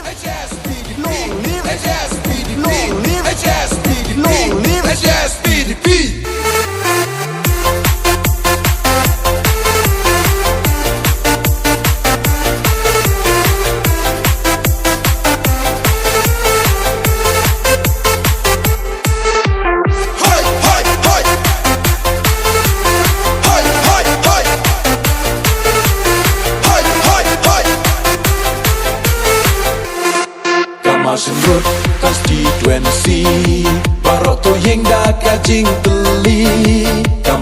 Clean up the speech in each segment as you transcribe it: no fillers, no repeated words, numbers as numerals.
HSPDP, HSPDP, HSPDP, HSPDP. Mawshynrut konstituensi Barok to jing da ka jing teli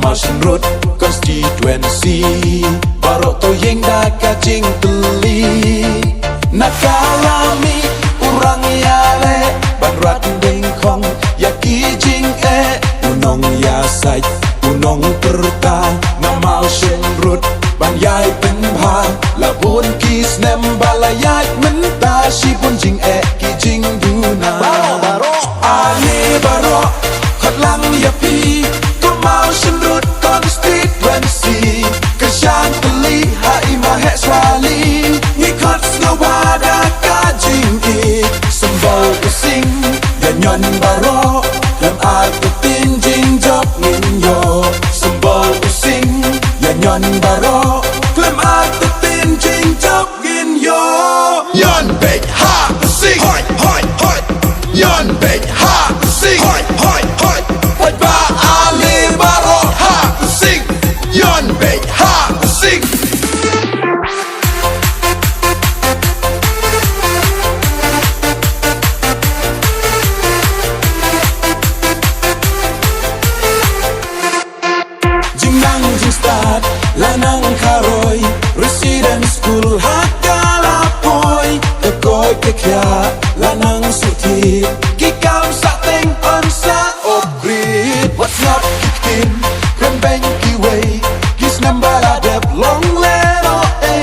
Mawshynrut konstituensi Barok to jing da ka jing teli Nakalami urang yale Banrat ding kong yaki jing Unong yasai unong perta Na Mawshynrut ban yai pen bha La bun kis nem balayai menta shi bun jing ki jing duna Baro Ali baro khat lang ya pi To Mawshynrut constituency Kashan peli hai ma heswali Ngi khat ngawada ka jing Sembol pusing dan nyon baro Lam aku tin jing job ngin yo Sembol pusing dan nyon baro Lam aku tin jing job ngin yo Yon big ha sing hoi hoi hoi Yon big ha sing hoi hoi hoi Hoi ba Ali baro ha sing Yon big ha sing Jing nang jing start lanang karoi Resident school hakala poi Kekoi kekya lanang suti Kikam sateng on sa upgrade What's not kikin Kren bang kiway Kis nambala dep long leto A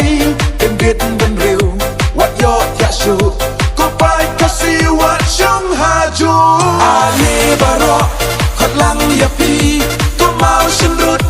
Ken git ben riu What your yashu Kopai kasi what shong haju Ali baro Khat lang yapi To Mawshynrut